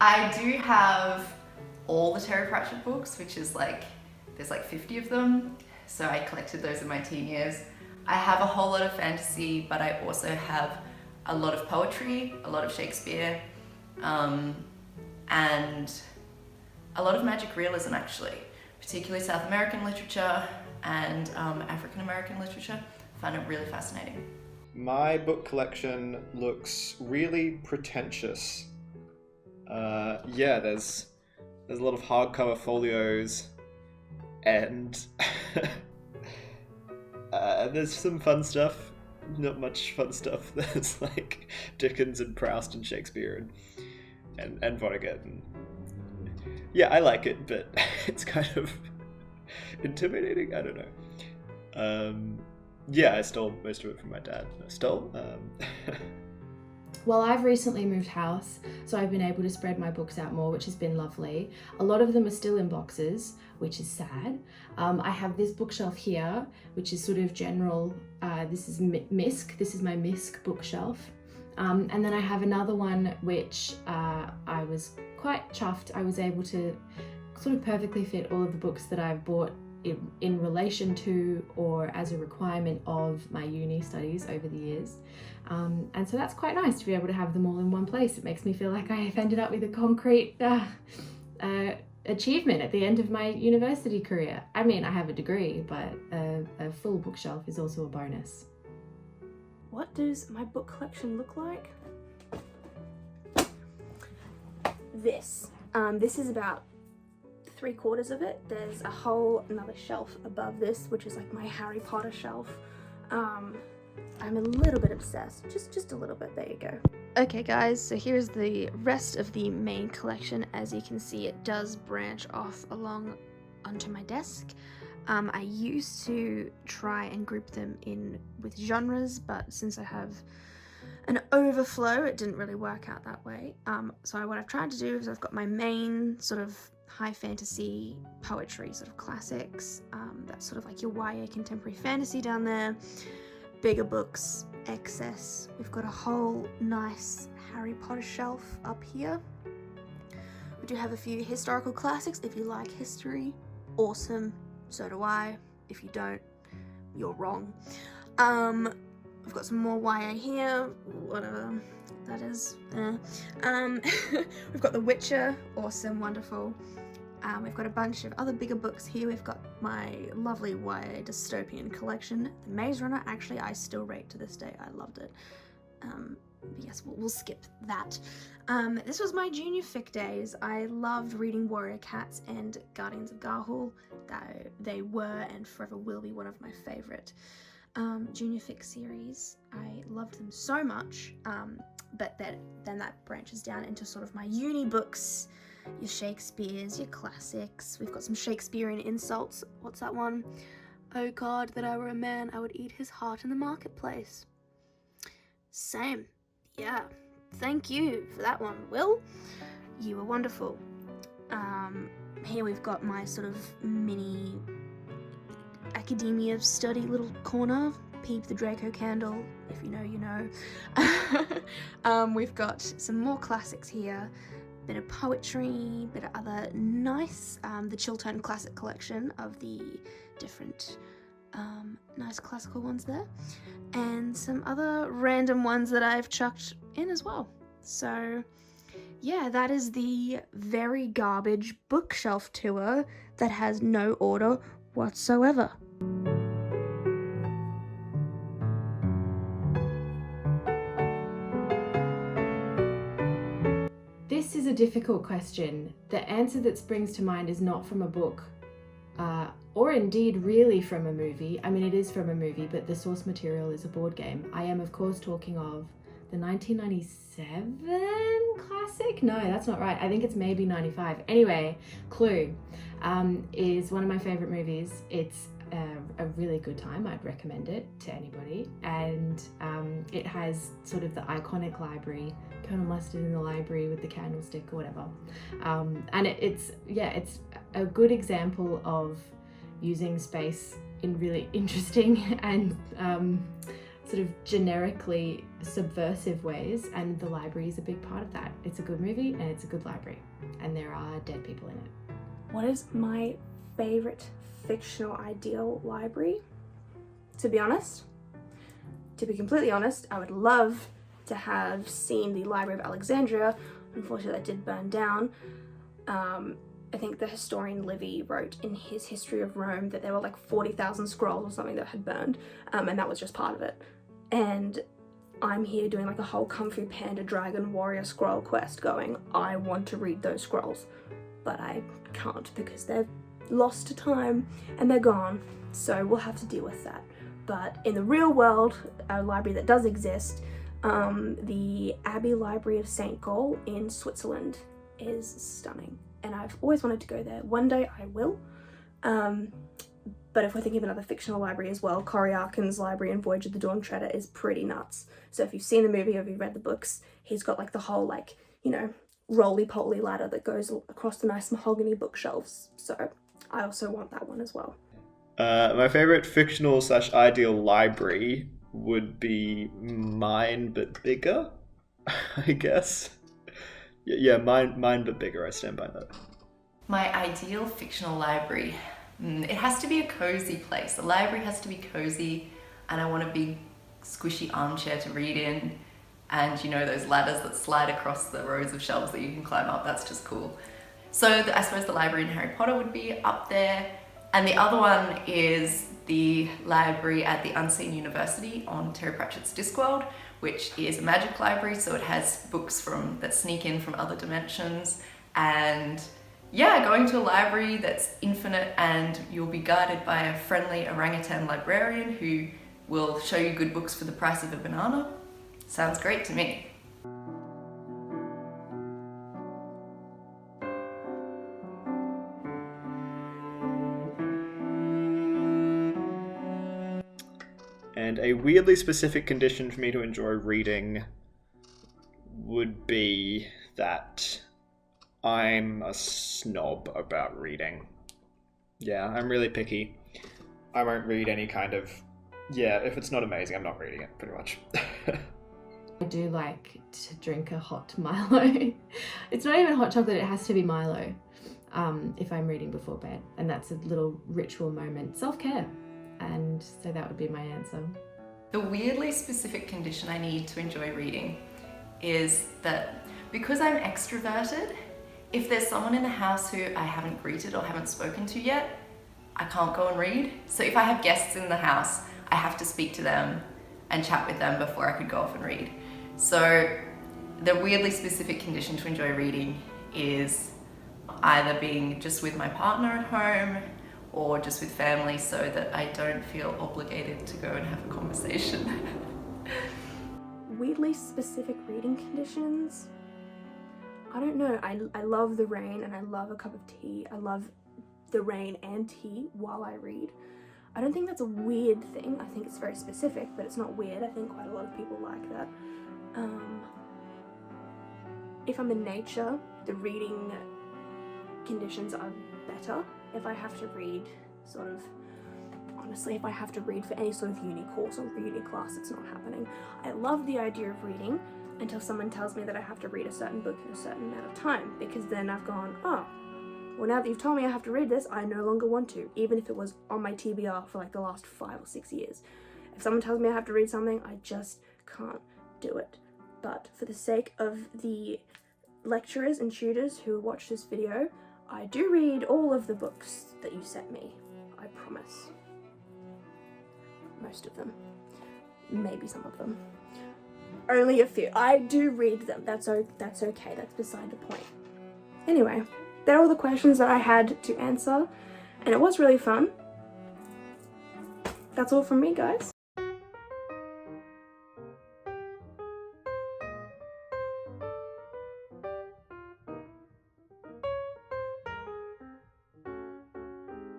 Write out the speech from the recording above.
I do have all the Terry Pratchett books, which is like, there's like 50 of them. So I collected those in my teen years. I have a whole lot of fantasy, but I also have a lot of poetry, a lot of Shakespeare, and a lot of magic realism actually, particularly South American literature and African American literature. I find it really fascinating. My book collection looks really pretentious. Yeah, there's a lot of hardcover folios, and there's some fun stuff. Not much fun stuff. There's like Dickens and Proust and Shakespeare and Vonnegut. And yeah, I like it, but it's kind of intimidating. I don't know. Yeah, I stole most of it from my dad. Well, I've recently moved house, so I've been able to spread my books out more, which has been lovely. A lot of them are still in boxes, which is sad. I have this bookshelf here, which is sort of general. This is MISC. This is my MISC bookshelf. And then I have another one, which I was quite chuffed. I was able to sort of perfectly fit all of the books that I've bought in relation to or as a requirement of my uni studies over the years. And so that's quite nice to be able to have them all in one place. It makes me feel like I've ended up with a concrete achievement at the end of my university career. I mean, I have a degree, but a full bookshelf is also a bonus. What does my book collection look like? This is about 3/4 of it. There's a whole another shelf above this, which is like my Harry Potter shelf. I'm a little bit obsessed, just a little bit. There you go. Okay guys, so here's the rest of the main collection. As you can see, it does branch off along onto my desk. I used to try and group them in with genres, but since I have an overflow, it didn't really work out that way. So what I've tried to do is I've got my main sort of high fantasy poetry, sort of classics, that's sort of like your YA contemporary fantasy down there, bigger books, excess. We've got a whole nice Harry Potter shelf up here. We do have a few historical classics. If you like history, awesome, so do I. If you don't, you're wrong. We've got some more YA here, whatever that is. We've got The Witcher, awesome, wonderful. We've got a bunch of other bigger books here. We've got my lovely YA dystopian collection. The Maze Runner, actually, I still rate to this day. I loved it. But yes, we'll skip that. This was my junior fic days. I loved reading Warrior Cats and Guardians of Garhul. They were and forever will be one of my favourite junior fic series. I loved them so much, but then that branches down into sort of my uni books, your Shakespeare's, your classics. We've got some Shakespearean insults. What's that one? Oh God, that I were a man, I would eat his heart in the marketplace. Same. Yeah. Thank you for that one, Will. You were wonderful. Here we've got my sort of mini academia study little corner. Peep the Draco candle. If you know, you know. We've got some more classics here. Bit of poetry, bit of other nice, the Chiltern Classic collection of the different nice classical ones there, and some other random ones that I've chucked in as well. So yeah, that is the very garbage bookshelf tour that has no order whatsoever. This is a difficult question. The answer that springs to mind is not from a book, or indeed really from a movie. I mean, it is from a movie, but the source material is a board game. I am, of course, talking of the 1997 classic? No, that's not right. I think it's maybe 95. Anyway, Clue is one of my favorite movies. It's a really good time. I'd recommend it to anybody. And it has sort of the iconic library, Colonel Mustard in the library with the candlestick or whatever. And it's a good example of using space in really interesting and sort of generically subversive ways, and the library is a big part of that. It's a good movie and it's a good library, and there are dead people in it. What is my favorite fictional ideal library? To be completely honest, I would love to have seen the Library of Alexandria. Unfortunately, that did burn down. I think the historian Livy wrote in his History of Rome that there were like 40,000 scrolls or something that had burned, and that was just part of it. And I'm here doing like a whole Kung Fu Panda Dragon Warrior scroll quest going, I want to read those scrolls, but I can't because they're lost to time and they're gone, so we'll have to deal with that. But in the real world, a library that does exist, the Abbey Library of St. Gall in Switzerland is stunning, and I've always wanted to go there. One day I will. But if we're thinking of another fictional library as well, Corey Arkin's library in Voyage of the Dawn Treader is pretty nuts. So if you've seen the movie or if you've read the books, he's got like the whole like, you know, roly-poly ladder that goes across the nice mahogany bookshelves. So I also want that one as well. My favorite fictional / ideal library would be mine, but bigger, I guess. Yeah, mine but bigger. I stand by that. My ideal fictional library. It has to be a cozy place. The library has to be cozy, and I want a big squishy armchair to read in, and you know, those ladders that slide across the rows of shelves that you can climb up. That's just cool. So I suppose the library in Harry Potter would be up there. And the other one is the library at the Unseen University on Terry Pratchett's Discworld, which is a magic library, so it has books that sneak in from other dimensions. And yeah, going to a library that's infinite and you'll be guided by a friendly orangutan librarian who will show you good books for the price of a banana. Sounds great to me. And a weirdly specific condition for me to enjoy reading would be that I'm a snob about reading. Yeah, I'm really picky. I won't read any kind of... Yeah, if it's not amazing, I'm not reading it, pretty much. I do like to drink a hot Milo. It's not even hot chocolate, it has to be Milo if I'm reading before bed. And that's a little ritual moment. Self-care. And so that would be my answer. The weirdly specific condition I need to enjoy reading is that because I'm extroverted, if there's someone in the house who I haven't greeted or haven't spoken to yet, I can't go and read. So if I have guests in the house, I have to speak to them and chat with them before I could go off and read. So the weirdly specific condition to enjoy reading is either being just with my partner at home or just with family, so that I don't feel obligated to go and have a conversation. Weirdly specific reading conditions? I don't know. I love the rain and I love a cup of tea. I love the rain and tea while I read. I don't think that's a weird thing. I think it's very specific, but it's not weird. I think quite a lot of people like that. If I'm in nature, the reading conditions are better. If I have to read honestly, if I have to read for any sort of uni course or uni class, it's not happening. I love the idea of reading until someone tells me that I have to read a certain book in a certain amount of time, because then I've gone, oh, well, now that you've told me I have to read this, I no longer want to, even if it was on my TBR for like the last 5 or 6 years. If someone tells me I have to read something, I just can't do it. But for the sake of the lecturers and tutors who watch this video, I do read all of the books that you sent me, I promise. Most of them. Maybe some of them. Only a few. I do read them. That's okay. That's beside the point. Anyway, they're all the questions that I had to answer, and it was really fun. That's all from me, guys.